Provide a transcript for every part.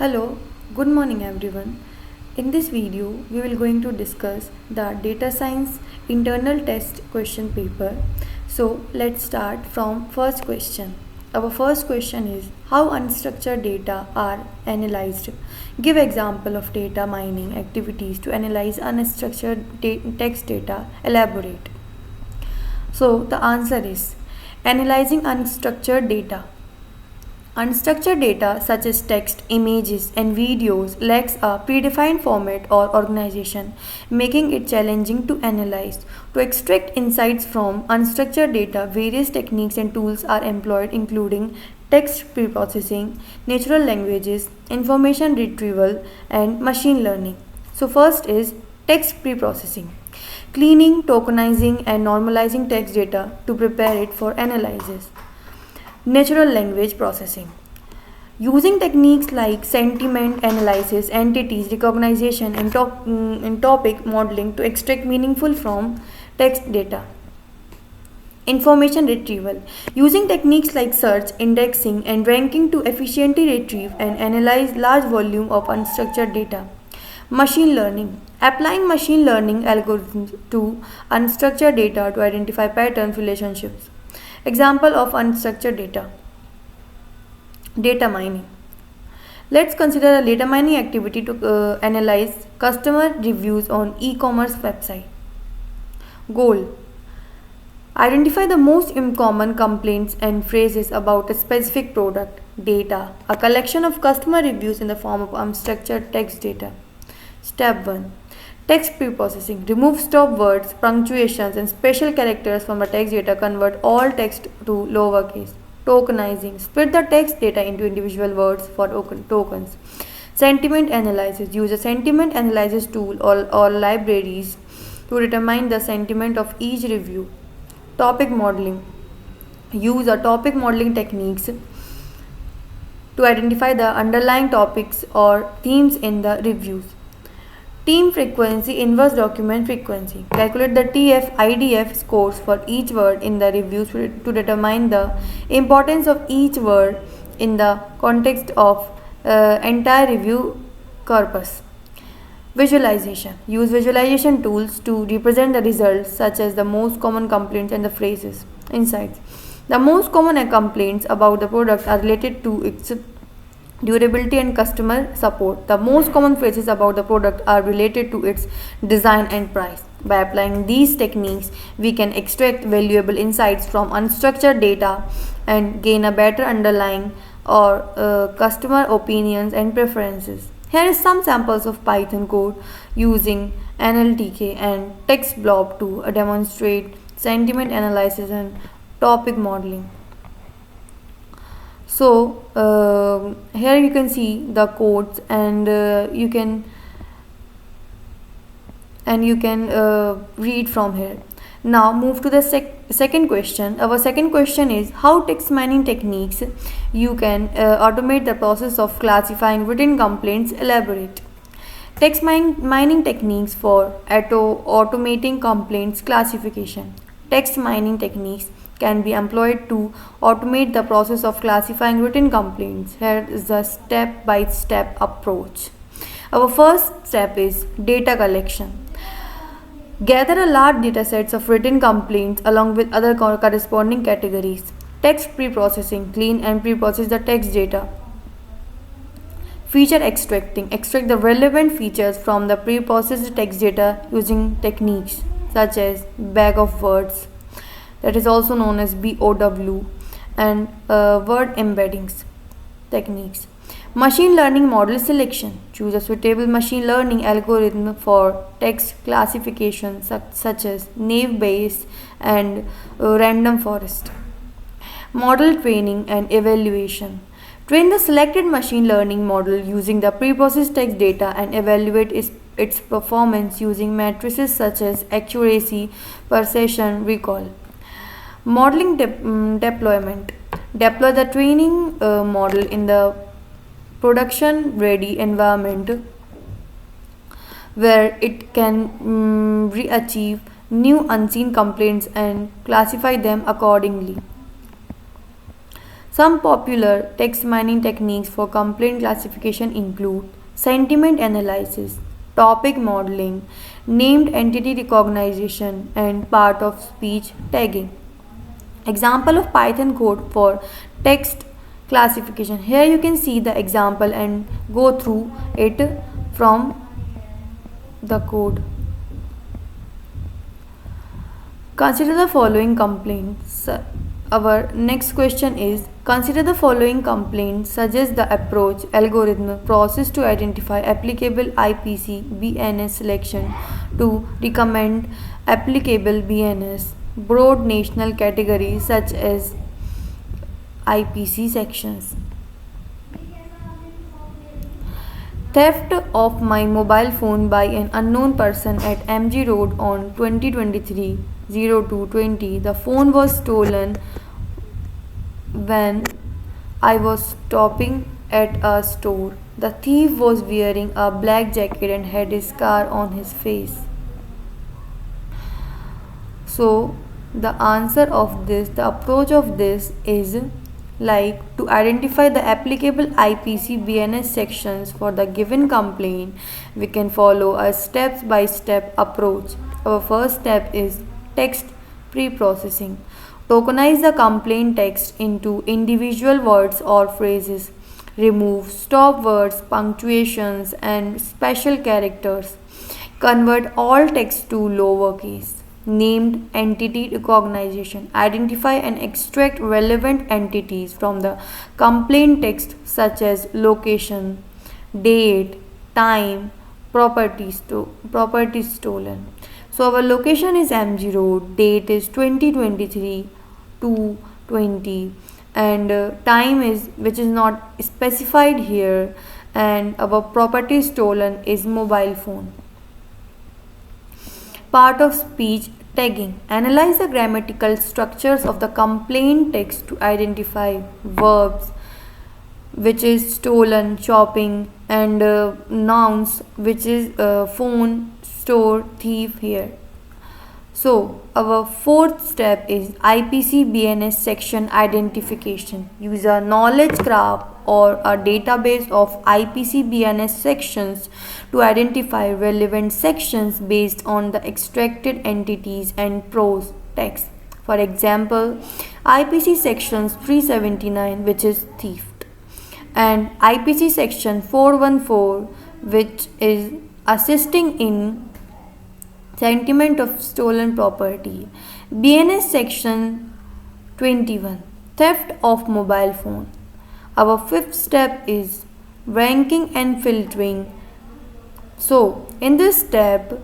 Hello, good morning everyone. In this video, we will going to discuss the data science internal test question paper. So, let's start from first question. Our first question is how unstructured data are analyzed. Give example of data mining activities to analyze unstructured text data. Elaborate. So, the answer is analyzing unstructured data. Unstructured data such as text, images, and videos lacks a predefined format or organization, making it challenging to analyze. To extract insights from unstructured data, various techniques and tools are employed, including text preprocessing, natural languages, information retrieval, and machine learning. So, first is text preprocessing. Cleaning, tokenizing, and normalizing text data to prepare it for analysis. Natural language processing. Using techniques like sentiment analysis, entities recognition, and topic modeling to extract meaningful from text data. Information retrieval. Using techniques like search, indexing, and ranking to efficiently retrieve and analyze large volume of unstructured data. Machine learning. Applying machine learning algorithms to unstructured data to identify patterns, relationships. Example of unstructured data. Data mining. Let's consider a data mining activity to analyze customer reviews on e-commerce website. Goal. Identify the most common complaints and phrases about a specific product. Data. A collection of customer reviews in the form of unstructured text data. Step 1. Text preprocessing. Remove stop words, punctuations, and special characters from the text data. Convert all text to lowercase. Tokenizing. Split the text data into individual words for tokens. Sentiment analysis. Use a sentiment analysis tool or libraries to determine the sentiment of each review. Topic modeling. Use a topic modeling techniques to identify the underlying topics or themes in the reviews. Team frequency, inverse document frequency. Calculate the TF-IDF scores for each word in the reviews to determine the importance of each word in the context of entire review corpus. Visualization. Use visualization tools to represent the results such as the most common complaints and the phrases. Insights. The most common complaints about the product are related to its durability and customer support. The most common phrases about the product are related to its design and price. By applying these techniques, we can extract valuable insights from unstructured data and gain a better underlying or customer opinions and preferences. Here is some samples of Python code using NLTK and TextBlob to demonstrate sentiment analysis and topic modeling. So here you can see the codes and you can read from here. Now move to the second question. Our second question is how text mining techniques you can automate the process of classifying written complaints. Elaborate. Text mining techniques for automating complaints classification. Text mining techniques can be employed to automate the process of classifying written complaints. Here is the step-by-step approach. Our first step is data collection. Gather a large data sets of written complaints along with other corresponding categories. Text preprocessing. Clean and preprocess the text data. Feature extracting. Extract the relevant features from the preprocessed text data using techniques such as bag of words, that is also known as BOW, and word embeddings techniques. Machine learning model selection. Choose a suitable machine learning algorithm for text classification such as naive Bayes and random forest. Model training and evaluation. Train the selected machine learning model using the preprocessed text data and evaluate its performance using matrices such as accuracy, precision, recall. Modeling deployment. Deploy the training model in the production ready environment where it can achieve new unseen complaints and classify them accordingly. Some popular text mining techniques for complaint classification include sentiment analysis, topic modeling, named entity recognition, and part of speech tagging. Example of Python code for text classification. Here you can see the example and go through it from the code. Consider the following complaints. Our next question is, consider the following complaints, suggest the approach, algorithm, process to identify applicable IPC BNS selection to recommend applicable BNS, broad national categories such as IPC sections. Theft of my mobile phone by an unknown person at MG Road on 2023-02-20. The phone was stolen when I was stopping at a store. The thief was wearing a black jacket and had a scar on his face. So the answer of this, the approach of this is like to identify the applicable IPC BNS sections for the given complaint. We can follow a step-by-step approach. Our first step is text pre-processing. Tokenize the complaint text into individual words or phrases. Remove stop words, punctuations, and special characters. Convert all text to lowercase. Named entity recognition. Identify and extract relevant entities from the complaint text such as location, date, time, property stolen. So our location is MG Road, date is 2023-20, and time is, which is not specified here, and our property stolen is mobile phone. Part of speech tagging. Analyze the grammatical structures of the complaint text to identify verbs, which is stolen, shopping, and nouns, which is phone, store, thief here. So our fourth step is IPC BNS section identification. Use a knowledge graph or a database of IPC BNS sections to identify relevant sections based on the extracted entities and prose text. For example, IPC sections 379, which is theft, and IPC section 414, which is assisting in sentiment of stolen property. BNS section 21, theft of mobile phone. Our fifth step is ranking and filtering. So in this step,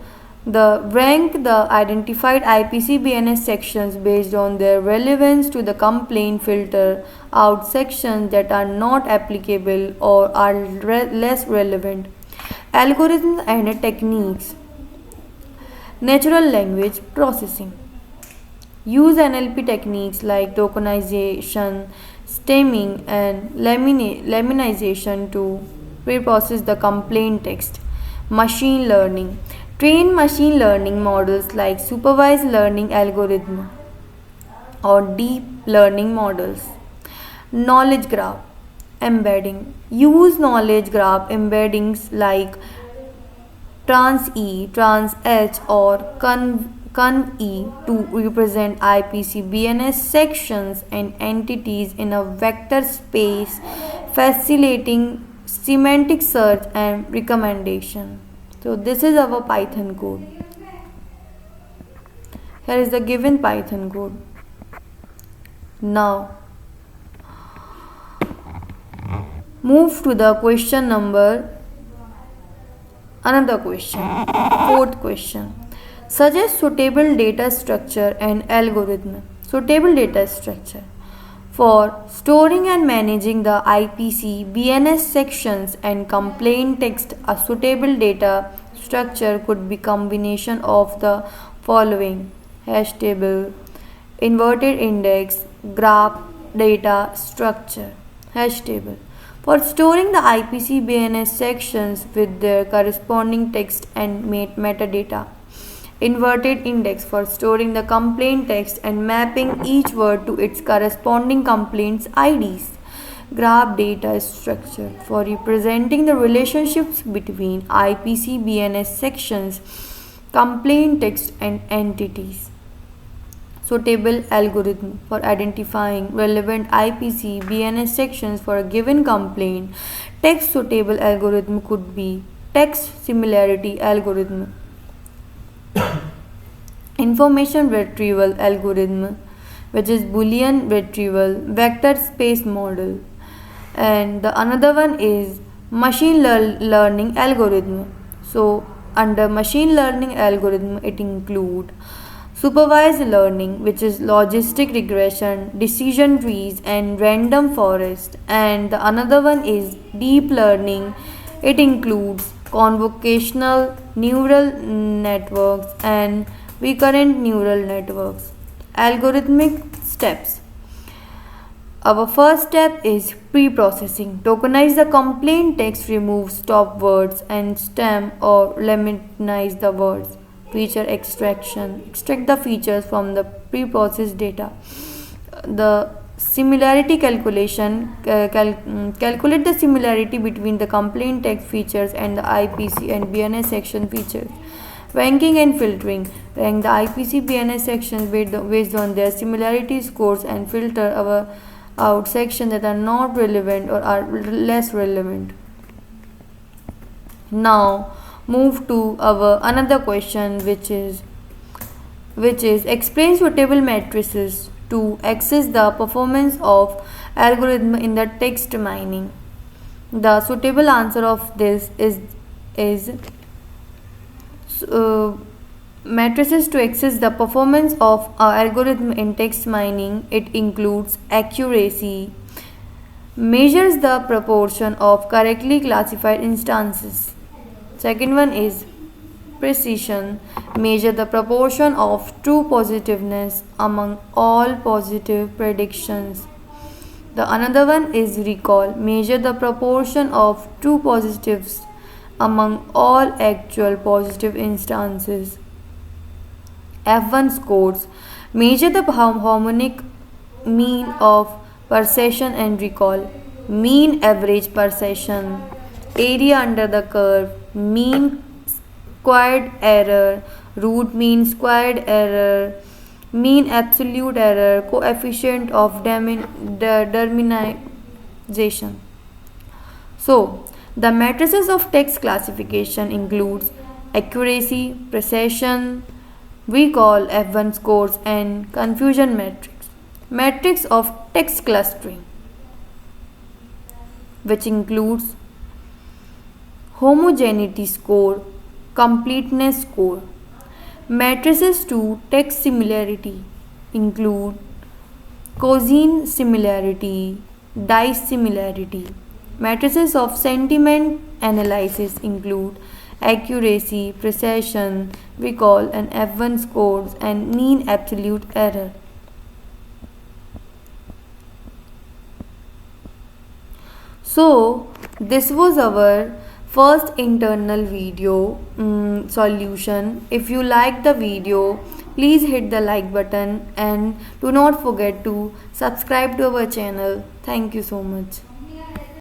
rank the identified IPC BNS sections based on their relevance to the complaint, filter out sections that are not applicable or are less relevant. Algorithms and techniques. Natural language processing. Use NLP techniques like tokenization, stemming, and laminization to pre-process the complaint text. Machine learning. Train machine learning models like supervised learning algorithm or deep learning models. Knowledge graph embedding. Use knowledge graph embeddings like trans-E, trans-H, or conv-E to represent IPC BNS sections and entities in a vector space, facilitating semantic search and recommendation. So this is our Python code. Here is the given Python code. Now move to the question number. Another question. Fourth question. Suggest suitable data structure and algorithm. Suitable data structure. For storing and managing the IPC BNS sections and complaint text, a suitable data structure could be combination of the following: hash table, inverted index, graph data structure. Hash table. For storing the IPC BNS sections with their corresponding text and metadata. Inverted index for storing the complaint text and mapping each word to its corresponding complaints IDs. Graph data structure for representing the relationships between IPC BNS sections, complaint text and entities. Sortable algorithm for identifying relevant IPC BNS sections for a given complaint. Text sortable algorithm could be text similarity algorithm, information retrieval algorithm, which is Boolean retrieval, vector space model, and the another one is machine learning algorithm. So under machine learning algorithm it include supervised learning, which is logistic regression, decision trees and random forest, and the another one is deep learning. It includes convolutional neural networks and recurrent neural networks. Algorithmic steps. Our first step is pre-processing. Tokenize the complaint text, remove stop words and stem or limitize the words. Feature extraction. Extract the features from the pre-processed data. The similarity calculation. Calculate the similarity between the complaint text features and the IPC and BNS section features. Ranking and filtering. Rank the IPC BNS sections based on their similarity scores and filter out sections that are not relevant or are less relevant. Now move to our another question, which is explain suitable matrices to access the performance of algorithm in the text mining. The suitable answer of this is matrices to access the performance of algorithm in text mining. It includes accuracy, measures the proportion of correctly classified instances. Second one is precision, measure the proportion of true positiveness among all positive predictions. The another one is recall, measure the proportion of true positives among all actual positive instances. F1 scores, measure the harmonic mean of perception and recall, mean average perception, area under the curve, mean squared error, root mean squared error, mean absolute error, coefficient of determination. So, the matrices of text classification includes accuracy, precision, recall, F1 scores and confusion matrix. Matrix of text clustering, which includes homogeneity score, completeness score. Matrices to text similarity include Gaussian similarity, dice similarity. Matrices of sentiment analysis include accuracy, precision, recall and F1 scores and mean absolute error. So this was our first internal video solution. If you like the video, please hit the like button and do not forget to subscribe to our channel. Thank you so much.